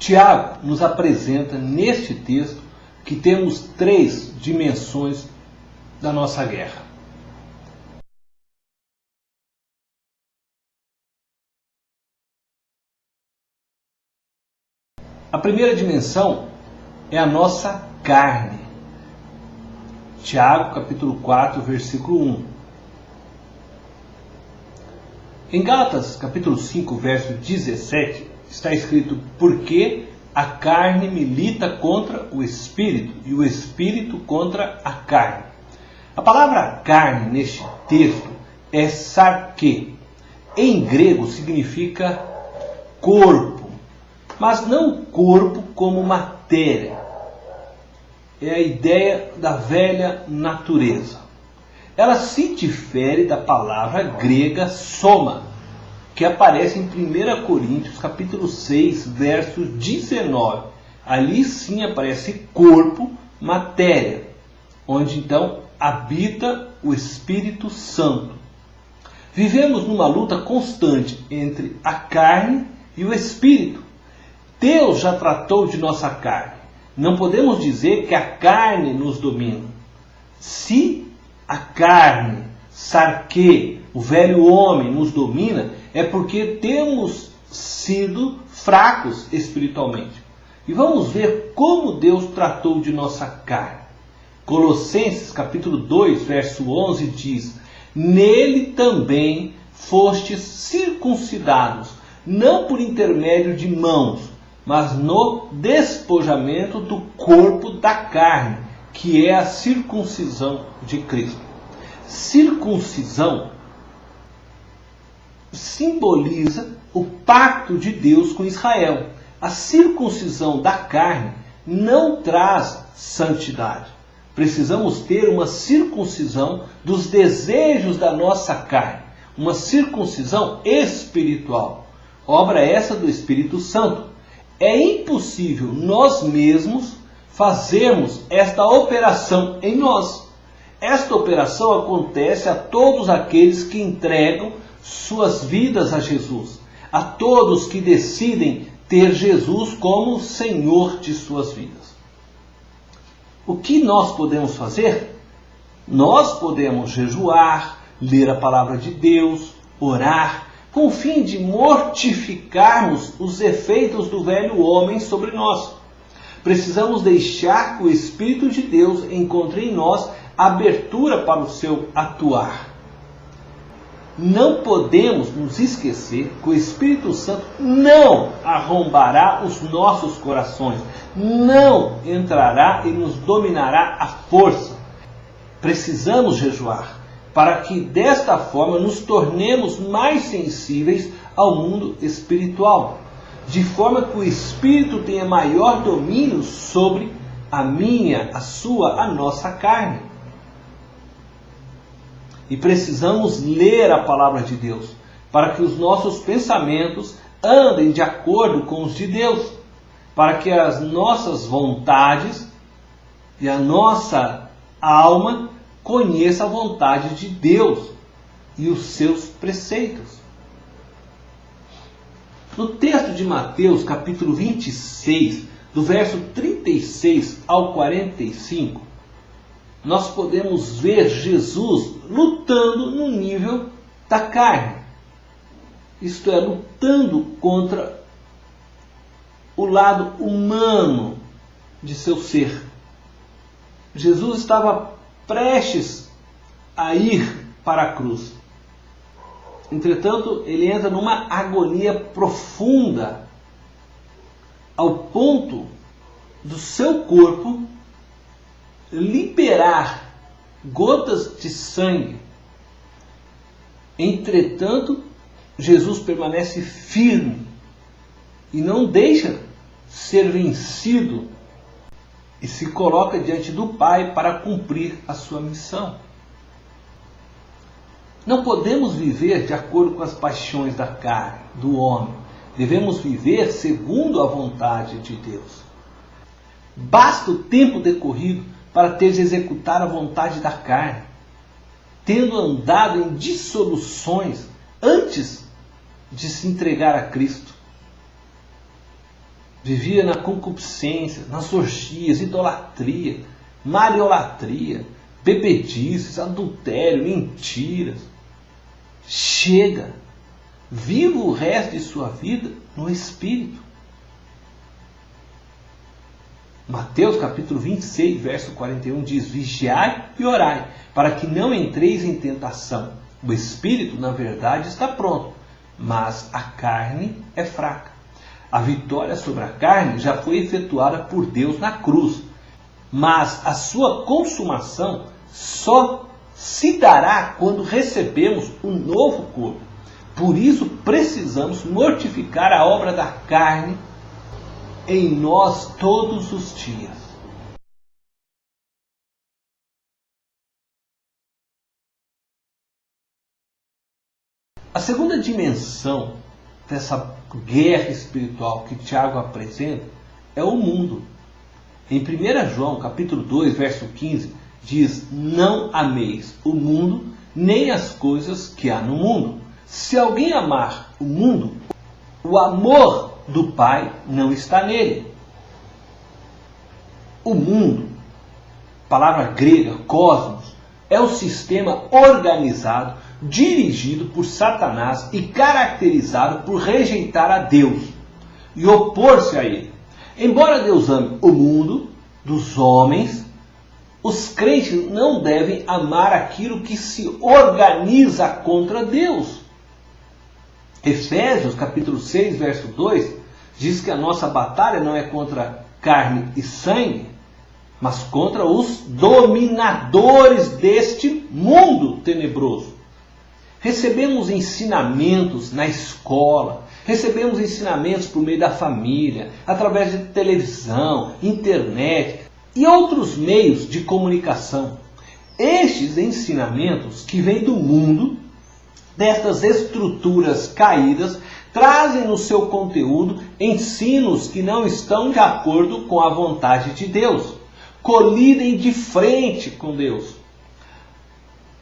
Tiago nos apresenta neste texto que temos 3 dimensões da nossa guerra. A primeira dimensão é a nossa carne. Tiago, capítulo 4, versículo 1. Em Gálatas, capítulo 5, verso 17, está escrito: porque a carne milita contra o espírito e o espírito contra a carne. A palavra carne neste texto é sarque. Em grego significa corpo, mas não corpo como matéria. É a ideia da velha natureza. Ela se difere da palavra grega soma, que aparece em 1 Coríntios, capítulo 6, verso 19. Ali sim aparece corpo, matéria, onde então habita o Espírito Santo. Vivemos numa luta constante entre a carne e o Espírito. Deus já tratou de nossa carne. Não podemos dizer que a carne nos domina. Se a carne, sarque, o velho homem nos domina, é porque temos sido fracos espiritualmente. E vamos ver como Deus tratou de nossa carne. Colossenses capítulo 2, verso 11 diz: nele também fostes circuncidados, não por intermédio de mãos, mas no despojamento do corpo da carne, que é a circuncisão de Cristo. Circuncisão simboliza o pacto de Deus com Israel. A circuncisão da carne não traz santidade. Precisamos ter uma circuncisão dos desejos da nossa carne, uma circuncisão espiritual, obra essa do Espírito Santo. É impossível nós mesmos fazermos esta operação em nós. Esta operação acontece a todos aqueles que entregam suas vidas a Jesus, a todos que decidem ter Jesus como Senhor de suas vidas. O que nós podemos fazer? Nós podemos jejuar, ler a palavra de Deus, orar, com o fim de mortificarmos os efeitos do velho homem sobre nós. Precisamos deixar que o Espírito de Deus encontre em nós abertura para o seu atuar. Não podemos nos esquecer que o Espírito Santo não arrombará os nossos corações, não entrará e nos dominará à força. Precisamos jejuar, para que desta forma nos tornemos mais sensíveis ao mundo espiritual, de forma que o Espírito tenha maior domínio sobre a minha, a sua, a nossa carne. E precisamos ler a palavra de Deus, para que os nossos pensamentos andem de acordo com os de Deus, para que as nossas vontades e a nossa alma conheça a vontade de Deus e os seus preceitos. No texto de Mateus, capítulo 26, do verso 36 ao 45, nós podemos ver Jesus lutando no nível da carne. Isto é, lutando contra o lado humano de seu ser. Jesus estava prestes a ir para a cruz. Entretanto, ele entra numa agonia profunda, ao ponto do seu corpo liberar gotas de sangue. Entretanto, Jesus permanece firme e não deixa ser vencido e se coloca diante do Pai para cumprir a sua missão. Não podemos viver de acordo com as paixões da carne, do homem. Devemos viver segundo a vontade de Deus. Basta o tempo decorrido para ter de executar a vontade da carne, tendo andado em dissoluções antes de se entregar a Cristo. vivia na concupiscência, nas orgias, idolatria, mariolatria, bebedices, adultério, mentiras. Chega! Viva o resto de sua vida no Espírito. Mateus capítulo 26, verso 41 diz: Vigiai e orai, para que não entreis em tentação. O Espírito, na verdade, está pronto, mas a carne é fraca. A vitória sobre a carne já foi efetuada por Deus na cruz, mas a sua consumação só se dará quando recebemos um novo corpo. Por isso precisamos mortificar a obra da carne em nós todos os dias. A segunda dimensão dessa guerra espiritual que Tiago apresenta é o mundo. Em 1 João capítulo 2, verso 15, diz: Não ameis o mundo, nem as coisas que há no mundo. Se alguém amar o mundo, o amor do Pai não está nele. O mundo, palavra grega, cosmos, é o sistema organizado, dirigido por Satanás e caracterizado por rejeitar a Deus e opor-se a ele. Embora Deus ame o mundo dos homens, os crentes não devem amar aquilo que se organiza contra Deus. Efésios capítulo 6, verso 2, diz que a nossa batalha não é contra carne e sangue, mas contra os dominadores deste mundo tenebroso. Recebemos ensinamentos na escola, recebemos ensinamentos por meio da família, através de televisão, internet e outros meios de comunicação. Estes ensinamentos que vêm do mundo, destas estruturas caídas, trazem no seu conteúdo ensinos que não estão de acordo com a vontade de Deus, colidem de frente com Deus.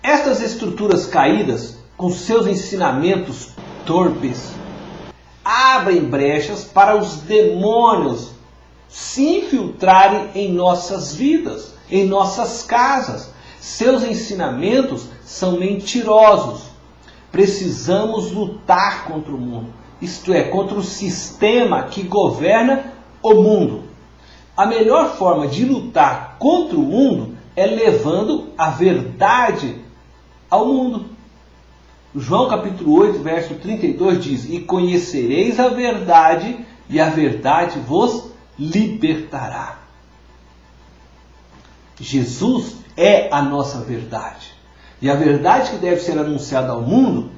Estas estruturas caídas, com seus ensinamentos torpes, abrem brechas para os demônios se infiltrarem em nossas vidas, em nossas casas. Seus ensinamentos são mentirosos. Precisamos lutar contra o mundo, isto é, contra o sistema que governa o mundo. A melhor forma de lutar contra o mundo é levando a verdade ao mundo. João capítulo 8, verso 32 diz: E conhecereis a verdade, e a verdade vos libertará. Jesus é a nossa verdade. E a verdade que deve ser anunciada ao mundo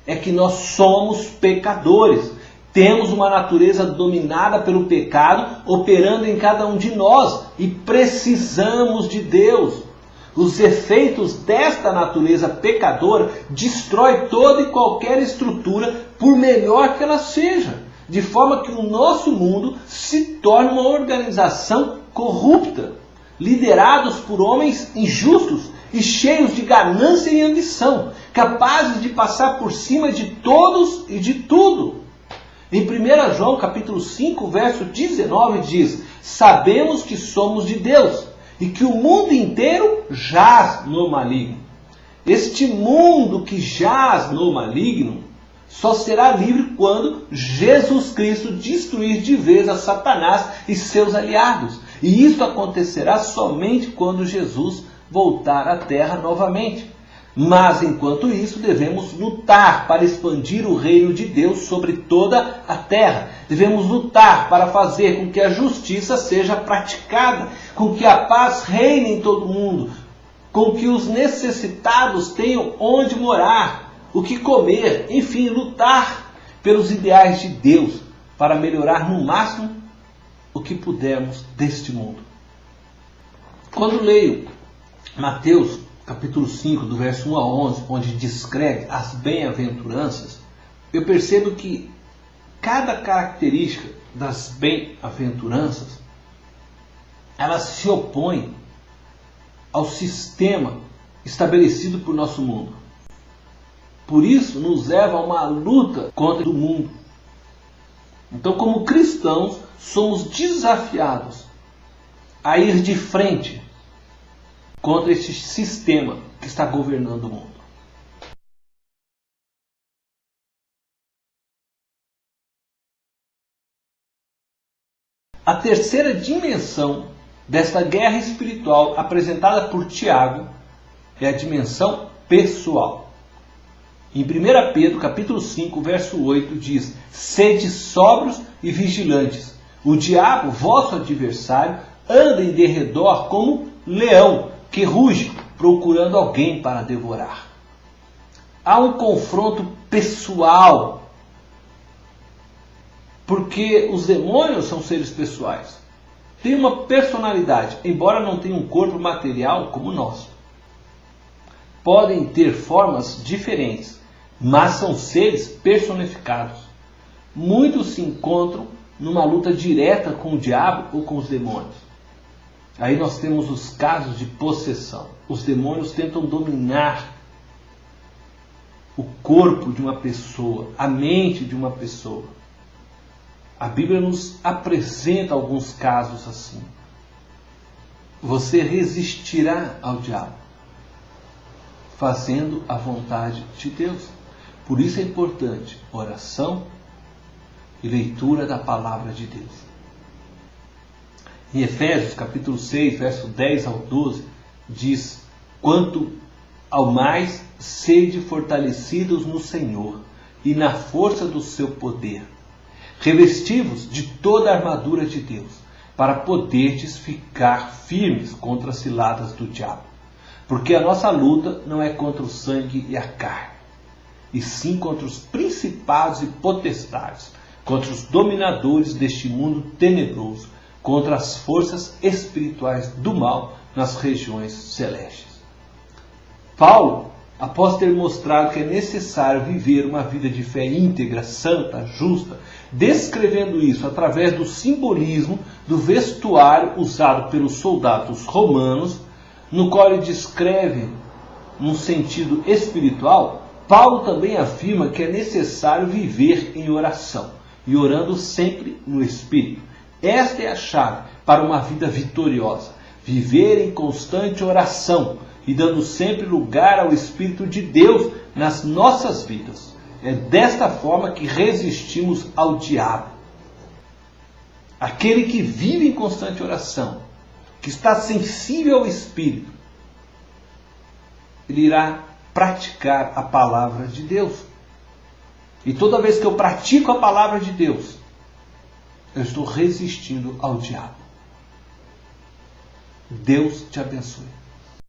é que nós somos pecadores. Temos uma natureza dominada pelo pecado, operando em cada um de nós, e precisamos de Deus. Os efeitos desta natureza pecadora destrói toda e qualquer estrutura, por melhor que ela seja, de forma que o nosso mundo se torne uma organização corrupta, liderados por homens injustos e cheios de ganância e ambição, capazes de passar por cima de todos e de tudo. Em 1 João capítulo 5, verso 19 diz: Sabemos que somos de Deus e que o mundo inteiro jaz no maligno. Este mundo que jaz no maligno só será livre quando Jesus Cristo destruir de vez a Satanás e seus aliados. E isso acontecerá somente quando Jesus voltar à terra novamente. Mas enquanto isso, devemos lutar para expandir o reino de Deus sobre toda a terra. Devemos lutar para fazer com que a justiça seja praticada, com que a paz reine em todo o mundo, com que os necessitados tenham onde morar, o que comer, enfim, lutar pelos ideais de Deus para melhorar no máximo o que pudermos deste mundo. Quando leio Mateus capítulo 5, do verso 1 a 11, onde descreve as bem-aventuranças, eu percebo que cada característica das bem-aventuranças, ela se opõe ao sistema estabelecido por nosso mundo. Por isso, nos leva a uma luta contra o mundo. Então, como cristãos, somos desafiados a ir de frente contra esse sistema que está governando o mundo. A terceira dimensão desta guerra espiritual apresentada por Tiago é a dimensão pessoal. Em 1 Pedro, capítulo 5, verso 8, diz: sede sóbrios e vigilantes. O diabo, vosso adversário, anda em derredor como leão, que ruge, procurando alguém para devorar. Há um confronto pessoal, porque os demônios são seres pessoais. Têm uma personalidade, embora não tenham um corpo material como o nosso. Podem ter formas diferentes, mas são seres personificados. Muitos se encontram numa luta direta com o diabo ou com os demônios. Aí nós temos os casos de possessão. Os demônios tentam dominar o corpo de uma pessoa, a mente de uma pessoa. A Bíblia nos apresenta alguns casos assim. Você resistirá ao diabo, fazendo a vontade de Deus. Por isso é importante oração e leitura da palavra de Deus. Em Efésios capítulo 6, verso 10 ao 12, diz: quanto ao mais, sede fortalecidos no Senhor e na força do seu poder. Revesti-vos de toda a armadura de Deus, para poderdes ficar firmes contra as ciladas do diabo. Porque a nossa luta não é contra o sangue e a carne, e sim contra os principados e potestades, contra os dominadores deste mundo tenebroso, contra as forças espirituais do mal nas regiões celestes. Paulo, após ter mostrado que é necessário viver uma vida de fé íntegra, santa, justa, descrevendo isso através do simbolismo do vestuário usado pelos soldados romanos, no qual ele descreve num sentido espiritual, Paulo também afirma que é necessário viver em oração, e orando sempre no Espírito. Esta é a chave para uma vida vitoriosa. Viver em constante oração e dando sempre lugar ao Espírito de Deus nas nossas vidas. É desta forma que resistimos ao diabo. Aquele que vive em constante oração, que está sensível ao Espírito, ele irá praticar a palavra de Deus. E toda vez que eu pratico a palavra de Deus, eu estou resistindo ao diabo. Deus te abençoe.